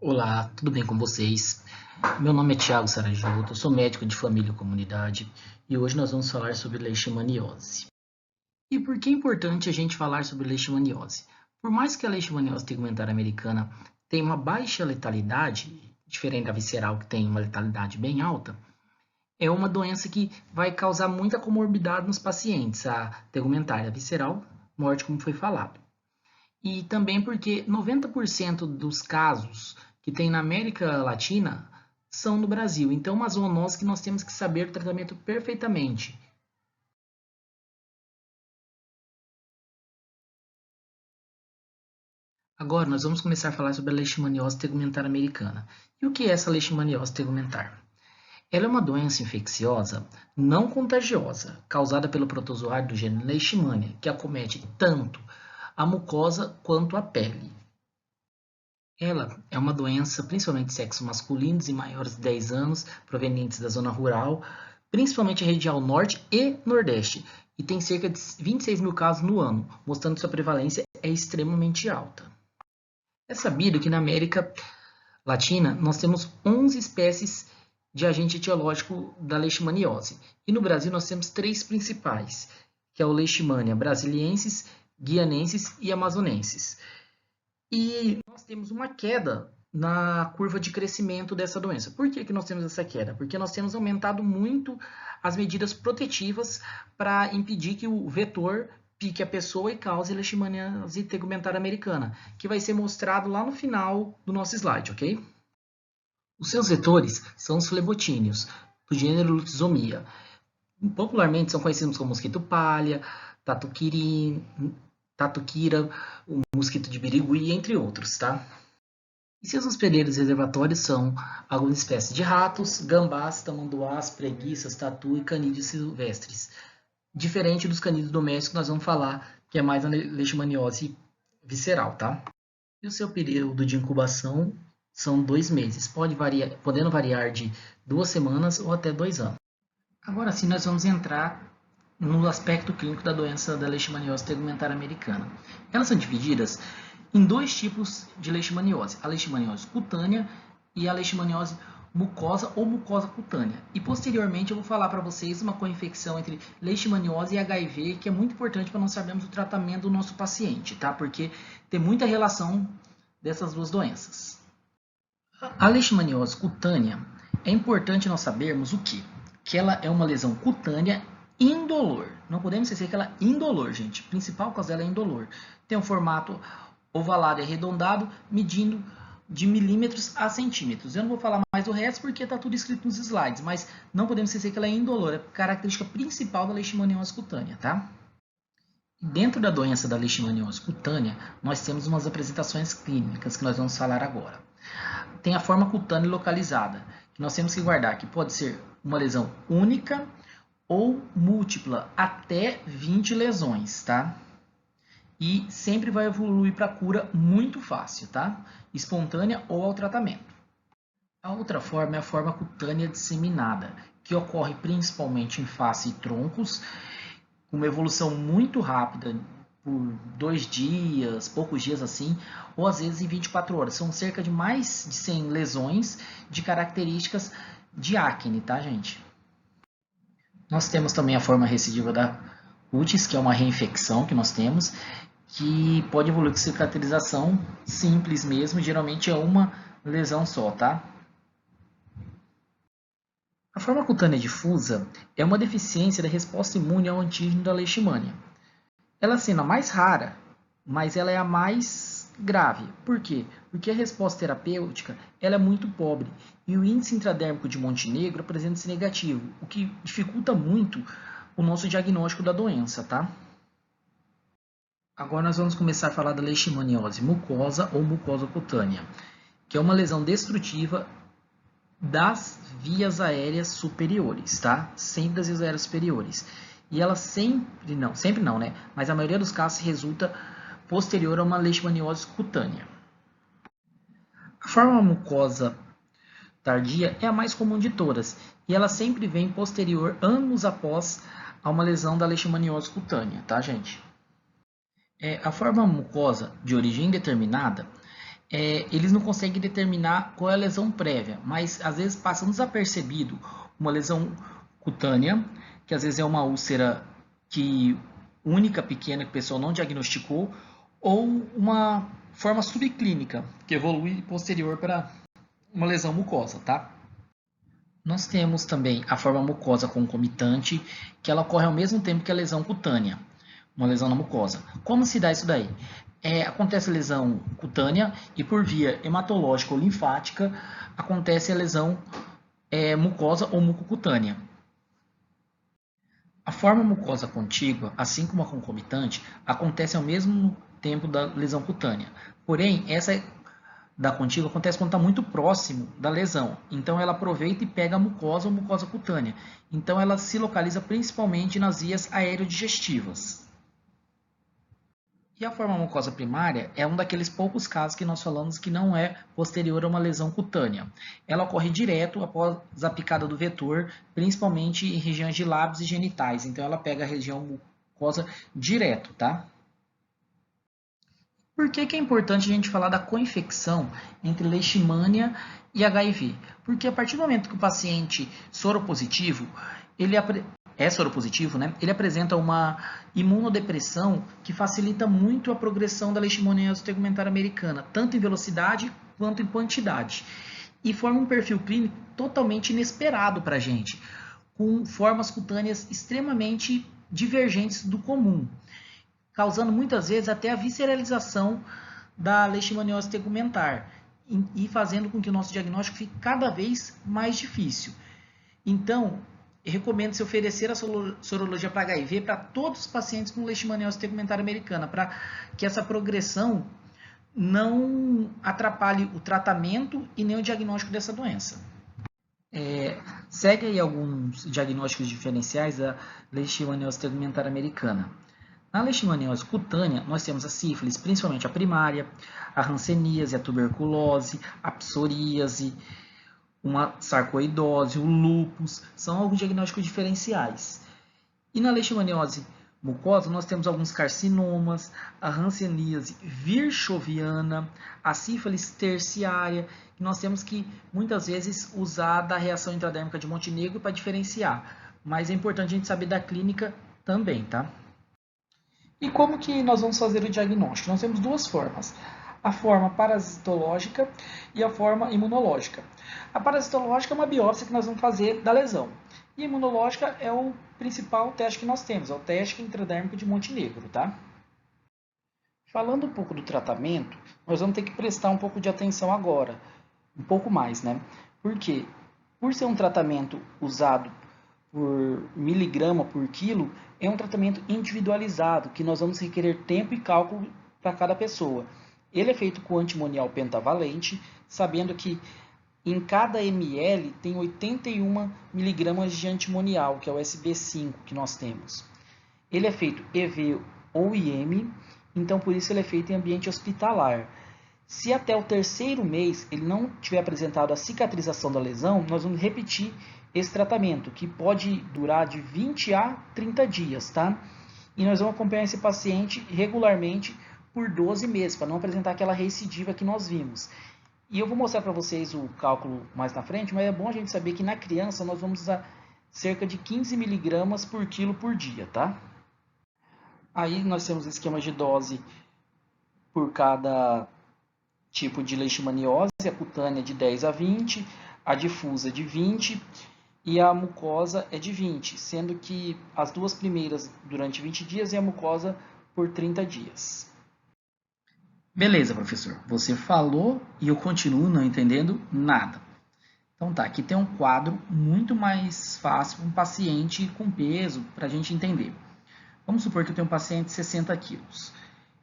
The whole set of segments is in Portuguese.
Olá, tudo bem com vocês? Meu nome é Thiago Sarajuto, eu sou médico de família e comunidade e hoje nós vamos falar sobre leishmaniose. E por que é importante a gente falar sobre leishmaniose? Por mais que a leishmaniose tegumentária americana tenha uma baixa letalidade, diferente da visceral que tem uma letalidade bem alta, é uma doença que vai causar muita comorbidade nos pacientes, a tegumentária visceral, morte como foi falado. E também porque 90% dos casos que tem na América Latina são no Brasil. Então, uma zoonose que nós temos que saber o tratamento perfeitamente. Agora, nós vamos começar a falar sobre a leishmaniose tegumentar americana. E o que é essa leishmaniose tegumentar? Ela é uma doença infecciosa não contagiosa, causada pelo protozoário do gênero Leishmania, que acomete tanto a mucosa quanto a pele. Ela é uma doença principalmente de sexo masculinos e maiores de 10 anos, provenientes da zona rural, principalmente a região norte e nordeste, e tem cerca de 26 mil casos no ano, mostrando que sua prevalência é extremamente alta. É sabido que na América Latina nós temos 11 espécies de agente etiológico da leishmaniose, e no Brasil nós temos três principais, que é o Leishmania brasiliensis, guianensis e amazonensis. E nós temos uma queda na curva de crescimento dessa doença. Por que, que nós temos essa queda? Porque nós temos aumentado muito as medidas protetivas para impedir que o vetor pique a pessoa e cause leishmaniose tegumentar americana, que vai ser mostrado lá no final do nosso slide, ok? Os seus vetores são os flebotíneos, do gênero Lutzomia. Popularmente são conhecidos como mosquito palha, tatuquira, o mosquito de birigui, entre outros, tá? E seus hospedeiros reservatórios são algumas espécies de ratos, gambás, tamanduás, preguiças, tatu e canídeos silvestres. Diferente dos canídeos domésticos que nós vamos falar, que é mais a leishmaniose visceral, tá? E o seu período de incubação são 2 meses, podendo variar de 2 semanas ou até 2 anos. Agora sim, nós vamos entrar no aspecto clínico da doença da leishmaniose tegumentar americana. Elas são divididas em dois tipos de leishmaniose, a leishmaniose cutânea e a leishmaniose mucosa ou mucosa cutânea. E posteriormente eu vou falar para vocês uma co-infecção entre leishmaniose e HIV, que é muito importante para nós sabermos o tratamento do nosso paciente, tá? Porque tem muita relação dessas duas doenças. A leishmaniose cutânea é importante nós sabermos o quê? Que ela é uma lesão cutânea indolor. Não podemos esquecer que ela é indolor, gente. A principal causa dela é indolor. Tem um formato ovalado e arredondado, medindo de milímetros a centímetros. Eu não vou falar mais do resto porque está tudo escrito nos slides, mas não podemos esquecer que ela é indolor. É a característica principal da leishmaniose cutânea, tá? Dentro da doença da leishmaniose cutânea, nós temos umas apresentações clínicas que nós vamos falar agora. Tem a forma cutânea localizada, que nós temos que guardar, que pode ser uma lesão única ou múltipla, até 20 lesões, tá? E sempre vai evoluir para cura muito fácil, tá? Espontânea ou ao tratamento. A outra forma é a forma cutânea disseminada, que ocorre principalmente em face e troncos, com uma evolução muito rápida, por 2 dias, poucos dias assim, ou às vezes em 24 horas. São cerca de mais de 100 lesões de características de acne, tá, gente? Nós temos também a forma recidiva da cutis, que é uma reinfecção que nós temos, que pode evoluir com cicatrização simples mesmo, geralmente é uma lesão só, tá? A forma cutânea difusa é uma deficiência da resposta imune ao antígeno da leishmania. Ela sendo a mais rara, mas ela é a mais grave. Por quê? Porque a resposta terapêutica ela é muito pobre e o índice intradérmico de Montenegro apresenta-se negativo, o que dificulta muito o nosso diagnóstico da doença, tá? Agora nós vamos começar a falar da leishmaniose mucosa ou mucosa cutânea, que é uma lesão destrutiva das vias aéreas superiores, tá? Sempre das vias aéreas superiores. E ela sempre não, né? Mas a maioria dos casos resulta posterior a uma leishmaniose cutânea. A forma mucosa tardia é a mais comum de todas, e ela sempre vem posterior, anos após a uma lesão da leishmaniose cutânea, tá, gente? A forma mucosa de origem indeterminada eles não conseguem determinar qual é a lesão prévia, mas às vezes passa desapercebido uma lesão cutânea, que às vezes é uma úlcera que única, pequena, que o pessoal não diagnosticou, ou uma forma subclínica, que evolui posterior para uma lesão mucosa, tá? Nós temos também a forma mucosa concomitante, que ela ocorre ao mesmo tempo que a lesão cutânea, uma lesão na mucosa. Como se dá isso daí? Acontece a lesão cutânea e por via hematológica ou linfática acontece a lesão mucosa ou mucocutânea. A forma mucosa contígua, assim como a concomitante, acontece ao mesmo tempo da lesão cutânea. Porém, essa da contígua acontece quando está muito próximo da lesão. Então, ela aproveita e pega a mucosa ou mucosa cutânea. Então, ela se localiza principalmente nas vias aerodigestivas. E a forma mucosa primária é um daqueles poucos casos que nós falamos que não é posterior a uma lesão cutânea. Ela ocorre direto após a picada do vetor, principalmente em regiões de lábios e genitais. Então, ela pega a região mucosa direto, tá? Por que é importante a gente falar da coinfecção entre leishmania e HIV? Porque a partir do momento que o paciente soropositivo, é soropositivo, né? Ele apresenta uma imunodepressão que facilita muito a progressão da leishmaniose tegumentar americana, tanto em velocidade quanto em quantidade. E forma um perfil clínico totalmente inesperado para a gente, com formas cutâneas extremamente divergentes do comum, causando muitas vezes até a visceralização da leishmaniose tegumentar e fazendo com que o nosso diagnóstico fique cada vez mais difícil. Então, recomendo se oferecer a sorologia para HIV para todos os pacientes com leishmaniose tegumentar americana, para que essa progressão não atrapalhe o tratamento e nem o diagnóstico dessa doença. Segue aí alguns diagnósticos diferenciais da leishmaniose tegumentar americana. Na leishmaniose cutânea, nós temos a sífilis, principalmente a primária, a hanseníase, a tuberculose, a psoríase, uma sarcoidose, o lúpus, são alguns diagnósticos diferenciais. E na leishmaniose mucosa, nós temos alguns carcinomas, a hanseníase virchoviana, a sífilis terciária, que nós temos que muitas vezes usar da reação intradérmica de Montenegro para diferenciar. Mas é importante a gente saber da clínica também, tá? E como que nós vamos fazer o diagnóstico? Nós temos duas formas, a forma parasitológica e a forma imunológica. A parasitológica é uma biópsia que nós vamos fazer da lesão. E a imunológica é o principal teste que nós temos, é o teste intradérmico de Montenegro, tá? Falando um pouco do tratamento, nós vamos ter que prestar um pouco de atenção agora, um pouco mais, né? Por quê? Por ser um tratamento usado por miligrama por quilo, é um tratamento individualizado, que nós vamos requerer tempo e cálculo para cada pessoa. Ele é feito com antimonial pentavalente, sabendo que em cada ml tem 81 miligramas de antimonial, que é o SB5 que nós temos. Ele é feito EV ou IM, então por isso ele é feito em ambiente hospitalar. Se até o terceiro mês ele não tiver apresentado a cicatrização da lesão, nós vamos repetir esse tratamento, que pode durar de 20 a 30 dias, tá? E nós vamos acompanhar esse paciente regularmente por 12 meses, para não apresentar aquela recidiva que nós vimos. E eu vou mostrar para vocês o cálculo mais na frente, mas é bom a gente saber que na criança nós vamos usar cerca de 15 miligramas por quilo por dia, tá? Aí nós temos esquemas de dose por cada tipo de leishmaniose, a cutânea de 10 a 20, a difusa de 20 e a mucosa é de 20, sendo que as duas primeiras durante 20 dias e a mucosa por 30 dias. Beleza, professor. Você falou e eu continuo não entendendo nada. Então tá, aqui tem um quadro muito mais fácil para um paciente com peso para a gente entender. Vamos supor que eu tenho um paciente de 60 quilos.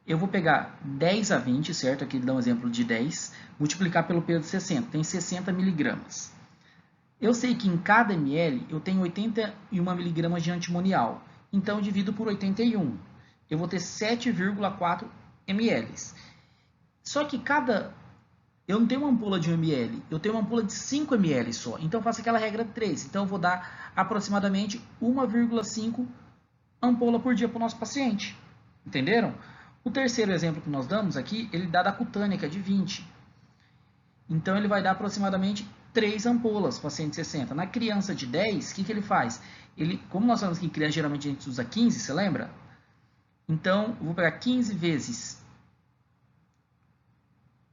Eu vou pegar 10 a 20, certo? Aqui ele dá um exemplo de 10, multiplicar pelo peso de 60, tem 60 miligramas. Eu sei que em cada ml eu tenho 81 miligramas de antimonial, então eu divido por 81. Eu vou ter 7,4 ml. Só que eu não tenho uma ampola de 1 ml, eu tenho uma ampola de 5 ml só. Então eu faço aquela regra 3. Então eu vou dar aproximadamente 1,5 ampola por dia para o nosso paciente. Entenderam? O terceiro exemplo que nós damos aqui, ele dá da cutânea, que é de 20. Então, ele vai dar aproximadamente 3 ampolas para 160. Na criança de 10, o que ele faz? Como nós falamos que em criança geralmente a gente usa 15, você lembra? Então, eu vou pegar 15 vezes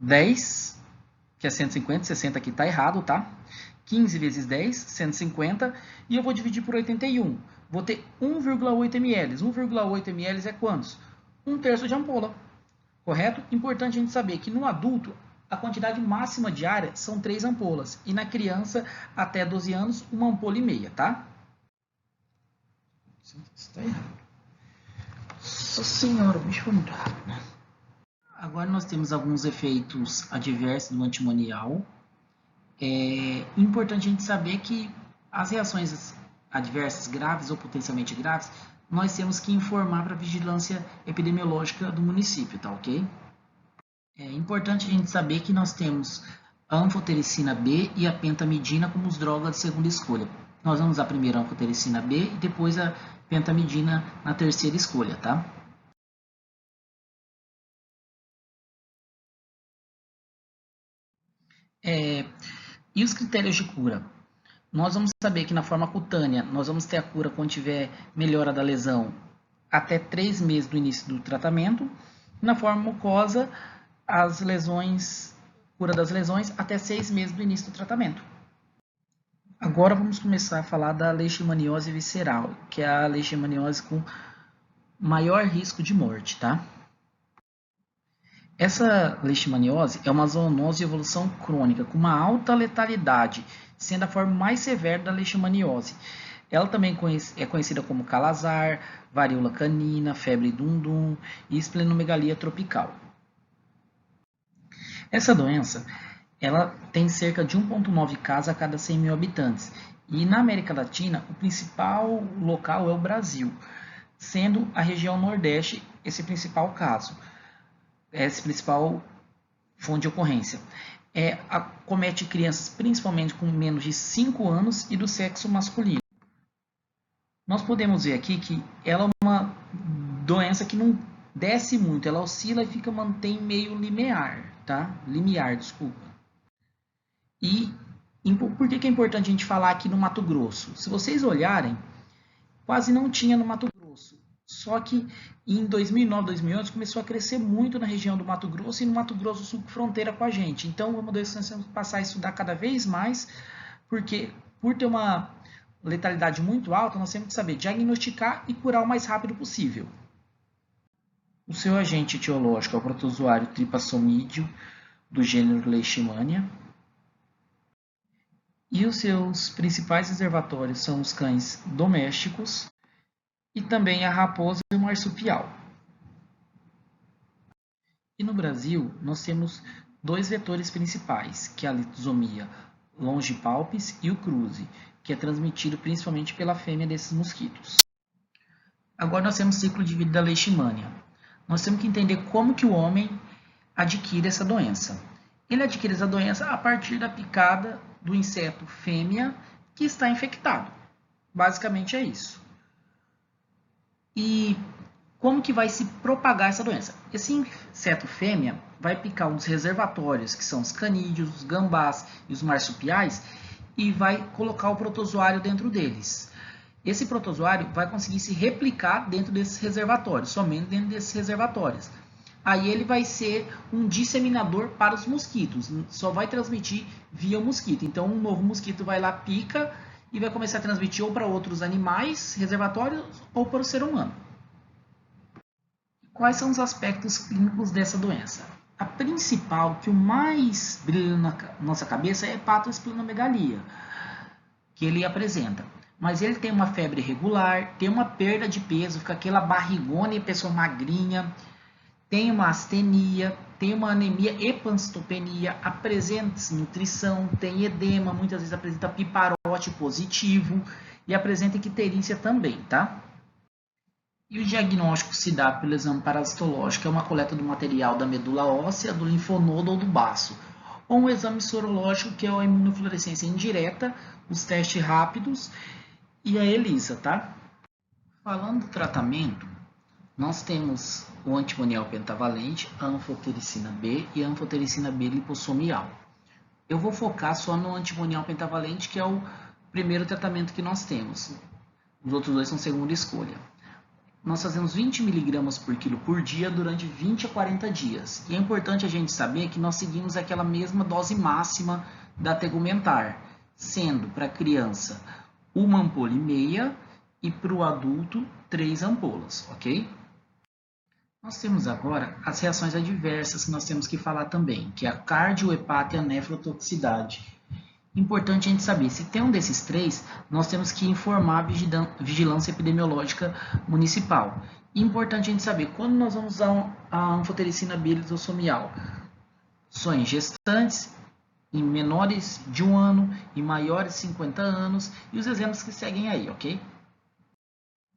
10, que é 150, 60 aqui está errado, tá? 15 vezes 10, 150, e eu vou dividir por 81. Vou ter 1,8 ml. 1,8 ml é quantos? 1/3 de ampola, correto? Importante a gente saber que no adulto, a quantidade máxima diária são 3 ampolas, e na criança, até 12 anos, 1 ampola e meia, tá? Isso está errado. Nossa senhora, o bicho foi muito rápido, né? Agora nós temos alguns efeitos adversos do antimonial. É importante a gente saber que as reações adversas graves ou potencialmente graves, nós temos que informar para a vigilância epidemiológica do município, tá ok? É importante a gente saber que nós temos a anfotericina B e a pentamidina como as drogas de segunda escolha. Nós vamos usar primeiro a anfotericina B e depois a pentamidina na terceira escolha, tá? E os critérios de cura? Nós vamos saber que na forma cutânea, nós vamos ter a cura quando tiver melhora da lesão até 3 meses do início do tratamento. Na forma mucosa, as lesões, cura das lesões até 6 meses do início do tratamento. Agora vamos começar a falar da leishmaniose visceral, que é a leishmaniose com maior risco de morte, tá? Essa leishmaniose é uma zoonose de evolução crônica com uma alta letalidade, sendo a forma mais severa da leishmaniose. Ela também é conhecida como calazar, varíola canina, febre dum-dum e esplenomegalia tropical. Essa doença ela tem cerca de 1,9 casos a cada 100 mil habitantes. E na América Latina, o principal local é o Brasil, sendo a região Nordeste esse principal caso. Essa principal fonte de ocorrência. Acomete crianças principalmente com menos de 5 anos e do sexo masculino. Nós podemos ver aqui que ela é uma doença que não desce muito, ela oscila e mantém meio limiar, tá? Limiar, desculpa. E por que é importante a gente falar aqui no Mato Grosso? Se vocês olharem, quase não tinha no Mato Grosso. Só que em 2009, 2011 começou a crescer muito na região do Mato Grosso e no Mato Grosso do Sul, fronteira com a gente. Então, vamos passar a estudar cada vez mais, porque por ter uma letalidade muito alta, nós temos que saber diagnosticar e curar o mais rápido possível. O seu agente etiológico é o protozoário Trypanosomídeo, do gênero Leishmania. E os seus principais reservatórios são os cães domésticos e também a raposa e o marsupial. E no Brasil, nós temos 2 vetores principais, que é a liposomia longipalpis e o cruzi, que é transmitido principalmente pela fêmea desses mosquitos. Agora nós temos o ciclo de vida da leishmania. Nós temos que entender como que o homem adquire essa doença. Ele adquire essa doença a partir da picada do inseto fêmea que está infectado. Basicamente é isso. E como que vai se propagar essa doença? Esse inseto fêmea vai picar um dos reservatórios, que são os canídeos, os gambás e os marsupiais, e vai colocar o protozoário dentro deles. Esse protozoário vai conseguir se replicar dentro desses reservatórios, somente dentro desses reservatórios. Aí ele vai ser um disseminador para os mosquitos, só vai transmitir via mosquito. Então um novo mosquito vai lá, pica e vai começar a transmitir ou para outros animais, reservatórios, ou para o ser humano. Quais são os aspectos clínicos dessa doença? A principal, que o mais brilha na nossa cabeça, é a hepatosplenomegalia, que ele apresenta. Mas ele tem uma febre irregular, tem uma perda de peso, fica aquela barrigona e pessoa magrinha, tem uma astenia, tem uma anemia e panцitopenia, apresenta desnutrição, tem edema, muitas vezes apresenta piparote positivo e apresenta icterícia também, tá? E o diagnóstico se dá pelo exame parasitológico, que é uma coleta do material da medula óssea, do linfonodo ou do baço, ou um exame sorológico, que é a imunofluorescência indireta, os testes rápidos e a ELISA, tá? Falando do tratamento, nós temos o antimonial pentavalente, a anfotericina B e a anfotericina B lipossomial. Eu vou focar só no antimonial pentavalente, que é o primeiro tratamento que nós temos. Os outros dois são segunda escolha. Nós fazemos 20 mg por quilo por dia durante 20 a 40 dias. E é importante a gente saber que nós seguimos aquela mesma dose máxima da tegumentar, sendo para a criança 1 ampola e meia e para o adulto 3 ampolas, ok? Nós temos agora as reações adversas que nós temos que falar também, que é a cardiohepatia e a nefrotoxicidade. Importante a gente saber, se tem um desses três, nós temos que informar a vigilância epidemiológica municipal. Importante a gente saber, quando nós vamos usar a anfotericina bilirubinsomial? Só em gestantes, em menores de 1 ano, em maiores de 50 anos, e os exemplos que seguem aí, ok?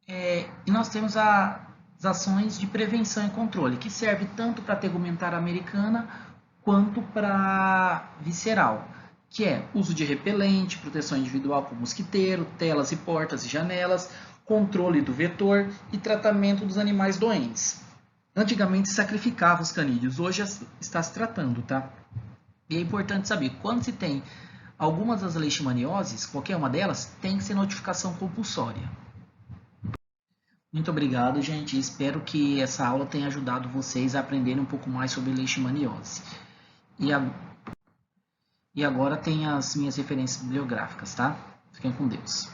E nós temos as ações de prevenção e controle, que serve tanto para a tegumentar americana, quanto para visceral, que é uso de repelente, proteção individual com mosquiteiro, telas e portas e janelas, controle do vetor e tratamento dos animais doentes. Antigamente se sacrificava os canídeos, hoje está se tratando, tá? E é importante saber, quando se tem algumas das leishmanioses, qualquer uma delas, tem que ser notificação compulsória. Muito obrigado, gente. Espero que essa aula tenha ajudado vocês a aprenderem um pouco mais sobre leishmaniose. E agora tem as minhas referências bibliográficas, tá? Fiquem com Deus.